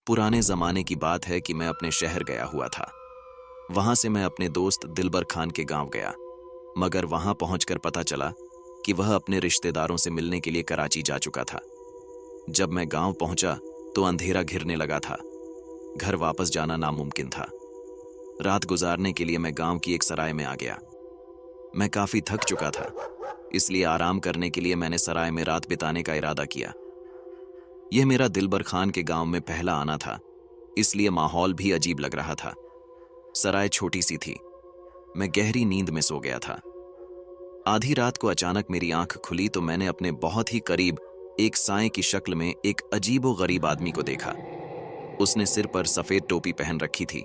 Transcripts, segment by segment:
पुराने ज़माने की बात है कि मैं अपने शहर गया हुआ था। वहाँ से मैं अपने दोस्त दिलबर खान के गांव गया, मगर वहाँ पहुंचकर पता चला कि वह अपने रिश्तेदारों से मिलने के लिए कराची जा चुका था। जब मैं गांव पहुंचा तो अंधेरा घिरने लगा था। घर वापस जाना नामुमकिन था। रात गुजारने के लिए मैं गांव की एक सराय में आ गया। मैं काफ़ी थक चुका था, इसलिए आराम करने के लिए मैंने सराय में रात बिताने का इरादा किया। यह मेरा दिलबर खान के गांव में पहला आना था, इसलिए माहौल भी अजीब लग रहा था। सराय छोटी सी थी। मैं गहरी नींद में सो गया था। आधी रात को अचानक मेरी आंख खुली तो मैंने अपने बहुत ही करीब एक साए की शक्ल में एक अजीबो गरीब आदमी को देखा। उसने सिर पर सफेद टोपी पहन रखी थी,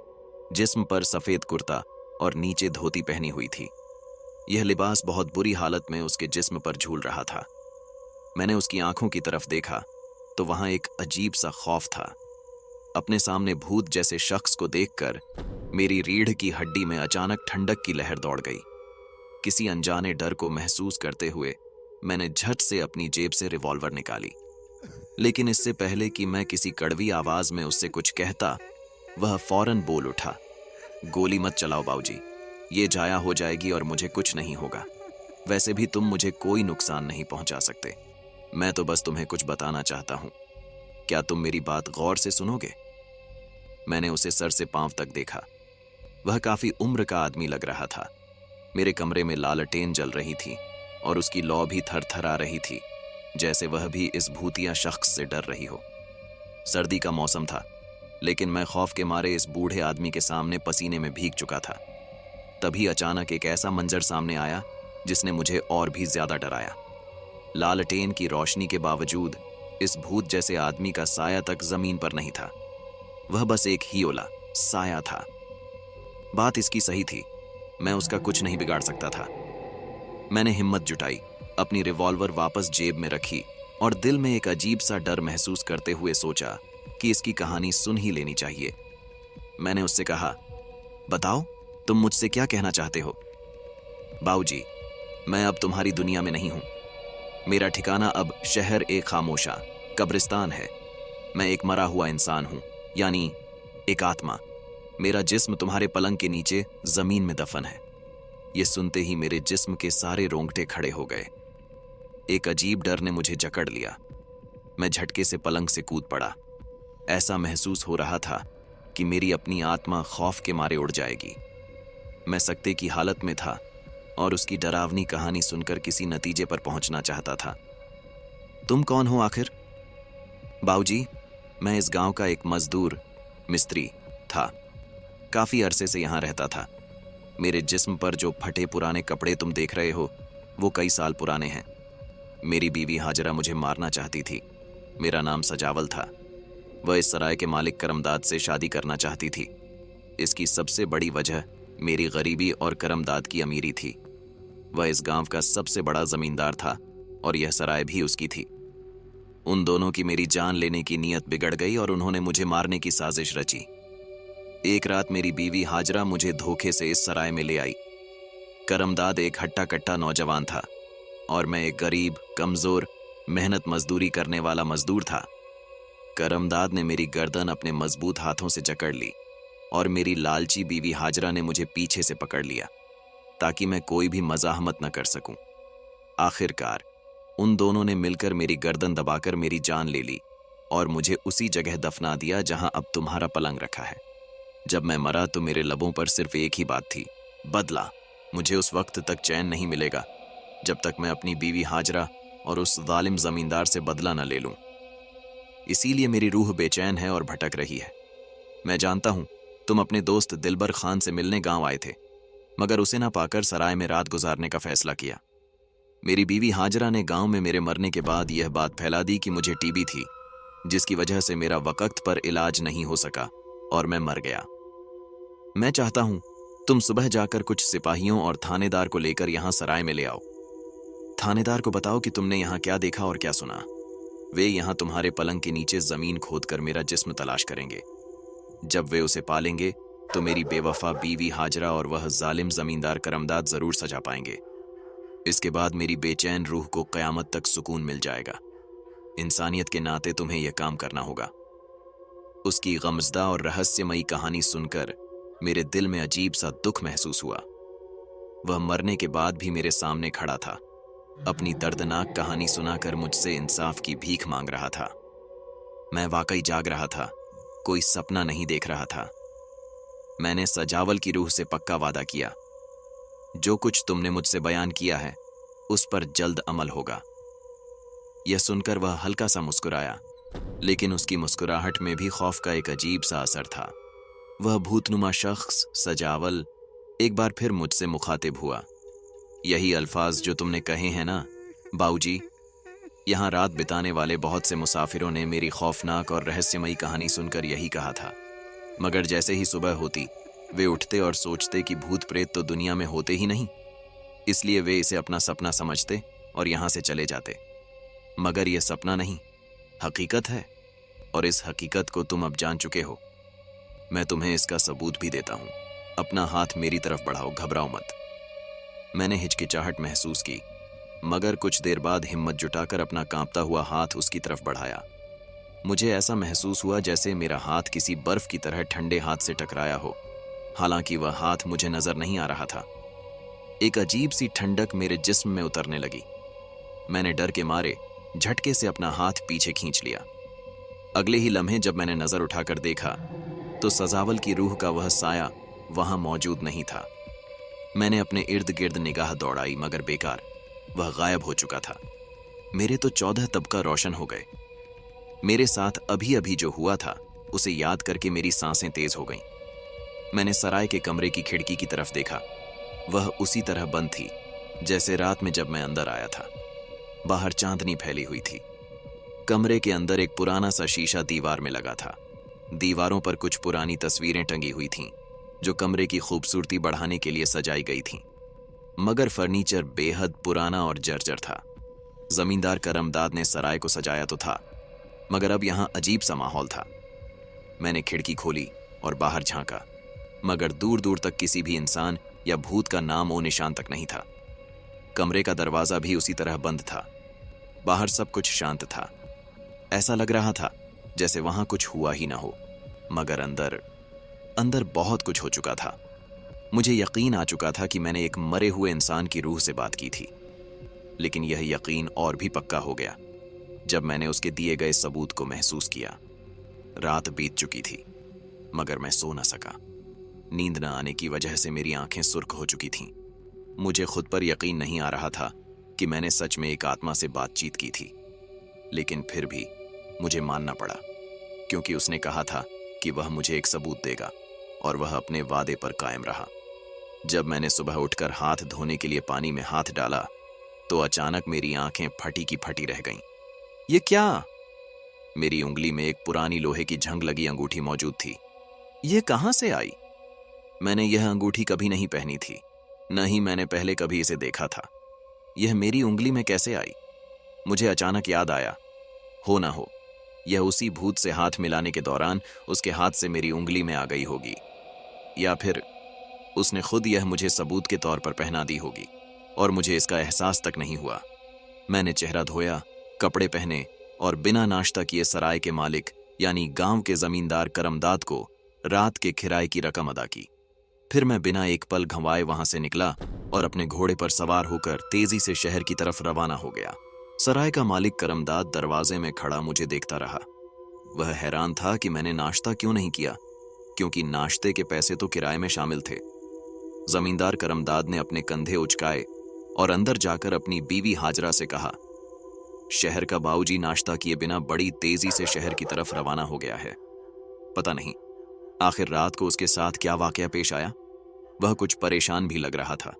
जिस्म पर सफेद कुर्ता और नीचे धोती पहनी हुई थी। यह लिबास बहुत बुरी हालत में उसके जिस्म पर झूल रहा था। मैंने उसकी आंखों की तरफ देखा तो वहां एक अजीब सा खौफ था। अपने सामने भूत जैसे शख्स को देखकर मेरी रीढ़ की हड्डी में अचानक ठंडक की लहर दौड़ गई। किसी अनजाने डर को महसूस करते हुए मैंने झट से अपनी जेब से रिवॉल्वर निकाली, लेकिन इससे पहले कि मैं किसी कड़वी आवाज में उससे कुछ कहता, वह फौरन बोल उठा, गोली मत चलाओ बाबूजी, ये जाया हो जाएगी और मुझे कुछ नहीं होगा। वैसे भी तुम मुझे कोई नुकसान नहीं पहुंचा सकते। मैं तो बस तुम्हें कुछ बताना चाहता हूं। क्या तुम मेरी बात गौर से सुनोगे? मैंने उसे सर से पांव तक देखा। वह काफी उम्र का आदमी लग रहा था। मेरे कमरे में लालटेन जल रही थी और उसकी लौ भी थरथरा रही थी, जैसे वह भी इस भूतिया शख्स से डर रही हो। सर्दी का मौसम था, लेकिन मैं खौफ के मारे इस बूढ़े आदमी के सामने पसीने में भीग चुका था। तभी अचानक एक ऐसा मंजर सामने आया जिसने मुझे और भी ज्यादा डराया। लालटेन की रोशनी के बावजूद इस भूत जैसे आदमी का साया तक जमीन पर नहीं था। वह बस एक हियोला साया था। बात इसकी सही थी, मैं उसका कुछ नहीं बिगाड़ सकता था। मैंने हिम्मत जुटाई, अपनी रिवॉल्वर वापस जेब में रखी और दिल में एक अजीब सा डर महसूस करते हुए सोचा कि इसकी कहानी सुन ही लेनी चाहिए। मैंने उससे कहा, बताओ तुम मुझसे क्या कहना चाहते हो? बाऊजी, मैं अब तुम्हारी दुनिया में नहीं हूं। मेरा ठिकाना अब शहर एक खामोशा कब्रिस्तान है। मैं एक मरा हुआ इंसान हूं, यानी एक आत्मा। मेरा जिस्म तुम्हारे पलंग के नीचे जमीन में दफन है। यह सुनते ही मेरे जिस्म के सारे रोंगटे खड़े हो गए। एक अजीब डर ने मुझे जकड़ लिया। मैं झटके से पलंग से कूद पड़ा। ऐसा महसूस हो रहा था कि मेरी अपनी आत्मा खौफ के मारे उड़ जाएगी। मैं सकते की हालत में था और उसकी डरावनी कहानी सुनकर किसी नतीजे पर पहुंचना चाहता था। तुम कौन हो आखिर? बाऊजी, मैं इस गांव का एक मजदूर मिस्त्री था। काफी अरसे से यहां रहता था। मेरे जिस्म पर जो फटे पुराने कपड़े तुम देख रहे हो वो कई साल पुराने हैं। मेरी बीवी हाजरा मुझे मारना चाहती थी। मेरा नाम सजावल था। वह इस सराय के मालिक करमदाद से शादी करना चाहती थी। इसकी सबसे बड़ी वजह मेरी गरीबी और करमदाद की अमीरी थी। वह इस गांव का सबसे बड़ा जमींदार था और यह सराय भी उसकी थी। उन दोनों की मेरी जान लेने की नीयत बिगड़ गई और उन्होंने मुझे मारने की साजिश रची। एक रात मेरी बीवी हाजरा मुझे धोखे से इस सराय में ले आई। करमदाद एक हट्टा कट्टा नौजवान था और मैं एक गरीब, कमजोर, मेहनत मजदूरी करने वाला मजदूर था। करमदाद ने मेरी गर्दन अपने मजबूत हाथों से जकड़ ली और मेरी लालची बीवी हाजरा ने मुझे पीछे से पकड़ लिया ताकि मैं कोई भी मज़ाहमत न कर सकूं। आखिरकार उन दोनों ने मिलकर मेरी गर्दन दबाकर मेरी जान ले ली और मुझे उसी जगह दफना दिया जहां अब तुम्हारा पलंग रखा है। जब मैं मरा तो मेरे लबों पर सिर्फ एक ही बात थी, बदला। मुझे उस वक्त तक चैन नहीं मिलेगा जब तक मैं अपनी बीवी हाजरा और उस जालिम जमींदार से बदला न ले लूं। इसीलिए मेरी रूह बेचैन है और भटक रही है। मैं जानता हूं तुम अपने दोस्त दिलबर खान से मिलने गांव आए थे, मगर उसे ना पाकर सराय में रात गुजारने का फैसला किया। मेरी बीवी हाजरा ने गांव में मेरे मरने के बाद यह बात फैला दी कि मुझे टीबी थी, जिसकी वजह से मेरा वक्त पर इलाज नहीं हो सका और मैं मर गया। मैं चाहता हूं तुम सुबह जाकर कुछ सिपाहियों और थानेदार को लेकर यहां सराय में ले आओ। थानेदार को बताओ कि तुमने यहां क्या देखा और क्या सुना। वे यहां तुम्हारे पलंग के नीचे जमीन खोदकर मेरा जिस्म तलाश करेंगे। जब वे उसे पालेंगे तो मेरी बेवफा बीवी हाजरा और वह जालिम जमींदार करमदाद जरूर सजा पाएंगे। इसके बाद मेरी बेचैन रूह को कयामत तक सुकून मिल जाएगा। इंसानियत के नाते तुम्हें यह काम करना होगा। उसकी गमज़दा और रहस्यमयी कहानी सुनकर मेरे दिल में अजीब सा दुख महसूस हुआ। वह मरने के बाद भी मेरे सामने खड़ा था, अपनी दर्दनाक कहानी सुनाकर मुझसे इंसाफ की भीख मांग रहा था। मैं वाकई जाग रहा था, कोई सपना नहीं देख रहा था। मैंने सजावल की रूह से पक्का वादा किया, जो कुछ तुमने मुझसे बयान किया है उस पर जल्द अमल होगा। यह सुनकर वह हल्का सा मुस्कुराया, लेकिन उसकी मुस्कुराहट में भी खौफ का एक अजीब सा असर था। वह भूतनुमा शख्स सजावल एक बार फिर मुझसे मुखातिब हुआ। यही अल्फाज जो तुमने कहे हैं ना बाऊजी। यहाँ रात बिताने वाले बहुत से मुसाफिरों ने मेरी खौफनाक और रहस्यमयी कहानी सुनकर यही कहा था, मगर जैसे ही सुबह होती वे उठते और सोचते कि भूत प्रेत तो दुनिया में होते ही नहीं, इसलिए वे इसे अपना सपना समझते और यहाँ से चले जाते। मगर यह सपना नहीं, हकीकत है, और इस हकीकत को तुम अब जान चुके हो। मैं तुम्हें इसका सबूत भी देता हूँ। अपना हाथ मेरी तरफ बढ़ाओ, घबराओ मत। मैंने हिचकिचाहट महसूस की, मगर कुछ देर बाद हिम्मत जुटाकर अपना कांपता हुआ हाथ उसकी तरफ बढ़ाया। मुझे ऐसा महसूस हुआ जैसे मेरा हाथ किसी बर्फ की तरह ठंडे हाथ से टकराया हो, हालांकि वह हाथ मुझे नजर नहीं आ रहा था। एक अजीब सी ठंडक मेरे जिस्म में उतरने लगी। मैंने डर के मारे झटके से अपना हाथ पीछे खींच लिया। अगले ही लम्हे जब मैंने नजर उठाकर देखा तो सजावल की रूह का वह साया वहां मौजूद नहीं था। मैंने अपने इर्द गिर्द निगाह दौड़ाई, मगर बेकार, वह गायब हो चुका था। मेरे तो 14 तबका रोशन हो गए। मेरे साथ अभी अभी जो हुआ था उसे याद करके मेरी सांसें तेज हो गईं। मैंने सराय के कमरे की खिड़की की तरफ देखा। वह उसी तरह बंद थी जैसे रात में जब मैं अंदर आया था। बाहर चांदनी फैली हुई थी। कमरे के अंदर एक पुराना सा शीशा दीवार में लगा था। दीवारों पर कुछ पुरानी तस्वीरें टंगी हुई थीं, जो कमरे की खूबसूरती बढ़ाने के लिए सजाई गई थीं, मगर फर्नीचर बेहद पुराना और जर्जर था। जमींदार करमदाद ने सराय को सजाया तो था, मगर अब यहाँ अजीब सा माहौल था। मैंने खिड़की खोली और बाहर झांका, मगर दूर दूर तक किसी भी इंसान या भूत का नाम ओ निशान तक नहीं था। कमरे का दरवाजा भी उसी तरह बंद था। बाहर सब कुछ शांत था। ऐसा लग रहा था जैसे वहां कुछ हुआ ही ना हो, मगर अंदर अंदर बहुत कुछ हो चुका था। मुझे यकीन आ चुका था कि मैंने एक मरे हुए इंसान की रूह से बात की थी, लेकिन यह यकीन और भी पक्का हो गया जब मैंने उसके दिए गए सबूत को महसूस किया। रात बीत चुकी थी, मगर मैं सो न सका। नींद न आने की वजह से मेरी आंखें सुर्ख हो चुकी थीं। मुझे खुद पर यकीन नहीं आ रहा था कि मैंने सच में एक आत्मा से बातचीत की थी, लेकिन फिर भी मुझे मानना पड़ा, क्योंकि उसने कहा था कि वह मुझे एक सबूत देगा, और वह अपने वादे पर कायम रहा। जब मैंने सुबह उठकर हाथ धोने के लिए पानी में हाथ डाला तो अचानक मेरी आंखें फटी की फटी रह गईं। ये क्या? मेरी उंगली में एक पुरानी लोहे की झंग लगी अंगूठी मौजूद थी। ये कहां से आई? मैंने यह अंगूठी कभी नहीं पहनी थी, न ही मैंने पहले कभी इसे देखा था। यह मेरी उंगली में कैसे आई? मुझे अचानक याद आया, हो ना हो यह उसी भूत से हाथ मिलाने के दौरान उसके हाथ से मेरी उंगली में आ गई होगी, या फिर उसने खुद यह मुझे सबूत के तौर पर पहना दी होगी और मुझे इसका एहसास तक नहीं हुआ। मैंने चेहरा धोया, कपड़े पहने और बिना नाश्ता किए सराय के मालिक यानी गांव के जमींदार करमदाद को रात के किराए की रकम अदा की। फिर मैं बिना एक पल घंवाए वहां से निकला और अपने घोड़े पर सवार होकर तेजी से शहर की तरफ रवाना हो गया। सराय का मालिक करमदाद दरवाजे में खड़ा मुझे देखता रहा। वह हैरान था कि मैंने नाश्ता क्यों नहीं किया, क्योंकि नाश्ते के पैसे तो किराए में शामिल थे। जमींदार करमदाद ने अपने कंधे उचकाए और अंदर जाकर अपनी बीवी हाजरा से कहा, शहर का बाऊजी नाश्ता किए बिना बड़ी तेजी से शहर की तरफ रवाना हो गया है। पता नहीं आखिर रात को उसके साथ क्या वाकया पेश आया। वह कुछ परेशान भी लग रहा था,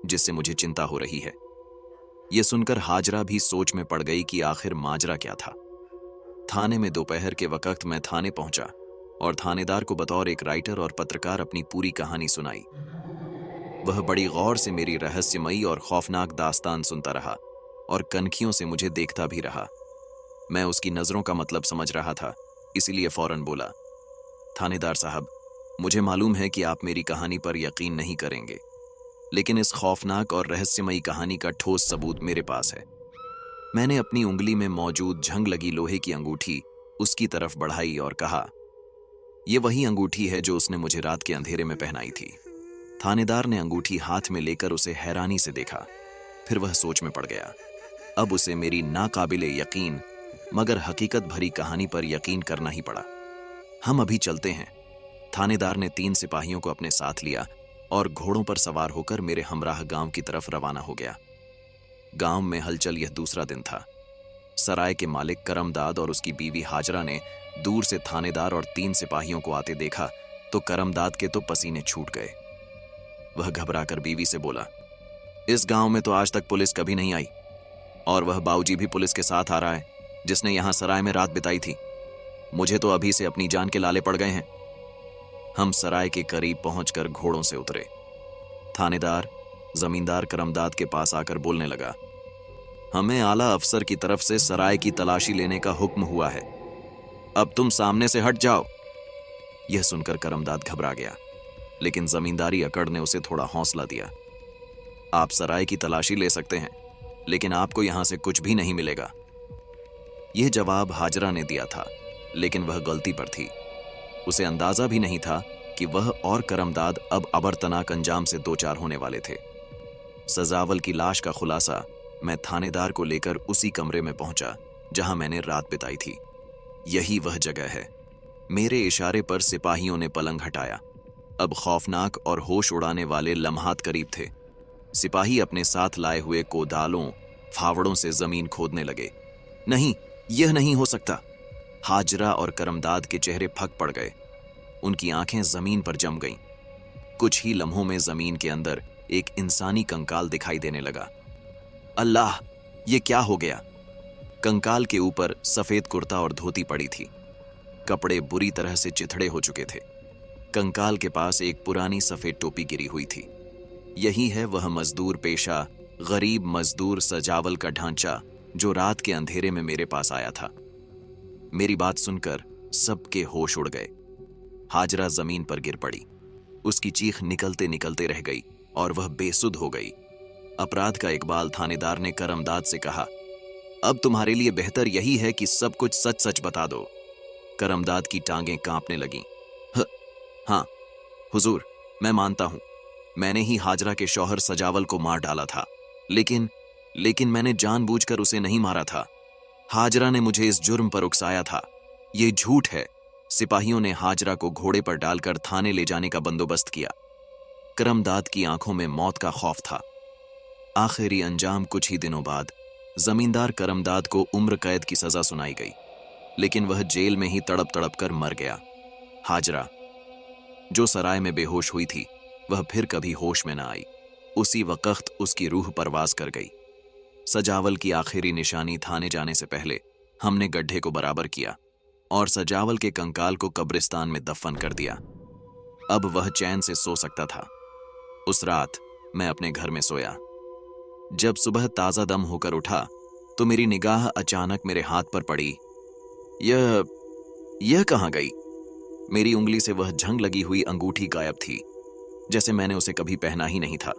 जिससे मुझे चिंता हो रही है। यह सुनकर हाजरा भी सोच में पड़ गई कि आखिर माजरा क्या था। थाने में दोपहर के वक्त मैं थाने पहुंचा और थानेदार को बतौर एक राइटर और पत्रकार अपनी पूरी कहानी सुनाई। वह बड़ी गौर से मेरी रहस्यमयी और खौफनाक दास्तान सुनता रहा और कनखियों से मुझे देखता भी रहा। मैं उसकी नजरों का मतलब समझ रहा था, इसीलिए फौरन बोला, थानेदार साहब, मुझे मालूम है कि आप मेरी कहानी पर यकीन नहीं करेंगे, लेकिन इस खौफनाक और रहस्यमयी कहानी का ठोस सबूत मेरे पास है। मैंने अपनी उंगली में मौजूद झंग लगी लोहे की अंगूठी उसकी तरफ बढ़ाई और कहा, ये वही अंगूठी है जो उसने मुझे रात के अंधेरे में पहनाई थी। थानेदार ने अंगूठी हाथ में लेकर उसे हैरानी से देखा, फिर वह सोच में पड़ गया। अब उसे मेरी नाकाबिले यकीन मगर हकीकत भरी कहानी पर यकीन करना ही पड़ा। हम अभी चलते हैं। थानेदार ने 3 सिपाहियों को अपने साथ लिया और घोड़ों पर सवार होकर मेरे हमराह गांव की तरफ रवाना हो गया। गांव में हलचल यह दूसरा दिन था। सराय के मालिक करमदाद और उसकी बीवी हाजरा ने दूर से थानेदार और 3 सिपाहियों को आते देखा तो करमदाद के तो पसीने छूट गए। वह घबराकर बीवी से बोला, इस गांव में तो आज तक पुलिस कभी नहीं आई, और वह बाऊजी भी पुलिस के साथ आ रहा है जिसने यहां सराय में रात बिताई थी। मुझे तो अभी से अपनी जान के लाले पड़ गए हैं। हम सराय के करीब पहुंचकर घोड़ों से उतरे। थानेदार जमींदार करमदाद के पास आकर बोलने लगा, हमें आला अफसर की तरफ से सराय की तलाशी लेने का हुक्म हुआ है, अब तुम सामने से हट जाओ। यह सुनकर करमदाद घबरा गया, लेकिन जमींदारी अकड़ ने उसे थोड़ा हौसला दिया। आप सराय की तलाशी ले सकते हैं, लेकिन आपको यहां से कुछ भी नहीं मिलेगा। यह जवाब हाजरा ने दिया था, लेकिन वह गलती पर थी। उसे अंदाजा भी नहीं था कि वह और करमदाद अब अबरतनाक अंजाम से दो चार होने वाले थे। सजावल की लाश का खुलासा मैं थानेदार को लेकर उसी कमरे में पहुंचा जहां मैंने रात बिताई थी। यही वह जगह है। मेरे इशारे पर सिपाहियों ने पलंग हटाया। अब खौफनाक और होश उड़ाने वाले लम्हात करीब थे। सिपाही अपने साथ लाए हुए कोदालों फावड़ों से जमीन खोदने लगे। नहीं, यह नहीं हो सकता। हाजरा और करमदाद के चेहरे फक पड़ गए। उनकी आंखें जमीन पर जम गईं। कुछ ही लम्हों में जमीन के अंदर एक इंसानी कंकाल दिखाई देने लगा। अल्लाह, ये क्या हो गया? कंकाल के ऊपर सफेद कुर्ता और धोती पड़ी थी। कपड़े बुरी तरह से चिथड़े हो चुके थे। कंकाल के पास एक पुरानी सफेद टोपी गिरी हुई थी। यही है वह मजदूर पेशा, गरीब मजदूर सजावल का ढांचा जो रात के अंधेरे में मेरे पास आया था। मेरी बात सुनकर सबके होश उड़ गए। हाजरा जमीन पर गिर पड़ी। उसकी चीख निकलते निकलते रह गई और वह बेसुध हो गई। अपराध का इकबाल थानेदार ने करमदाद से कहा, अब तुम्हारे लिए बेहतर यही है कि सब कुछ सच सच बता दो। करमदाद की टांगें कांपने लगीं। हाँ हुजूर, मैं मानता हूं, मैंने ही हाजरा के शौहर सजावल को मार डाला था, लेकिन मैंने जानबूझकर उसे नहीं मारा था। हाजरा ने मुझे इस जुर्म पर उकसाया था। ये झूठ है। सिपाहियों ने हाजरा को घोड़े पर डालकर थाने ले जाने का बंदोबस्त किया। करमदाद की आंखों में मौत का खौफ था। आखिरी अंजाम कुछ ही दिनों बाद जमींदार करमदाद को उम्र कैद की सजा सुनाई गई, लेकिन वह जेल में ही तड़प तड़प कर मर गया। हाजरा, जो सराय में बेहोश हुई थी, वह फिर कभी होश में न आई। उसी वक्त उसकी रूह परवाज कर गई। सजावल की आखिरी निशानी थाने जाने से पहले हमने गड्ढे को बराबर किया और सजावल के कंकाल को कब्रिस्तान में दफन कर दिया। अब वह चैन से सो सकता था। उस रात मैं अपने घर में सोया। जब सुबह ताजा दम होकर उठा तो मेरी निगाह अचानक मेरे हाथ पर पड़ी। यह कहां गई? मेरी उंगली से वह झंग लगी हुई अंगूठी गायब थी, जैसे मैंने उसे कभी पहना ही नहीं था।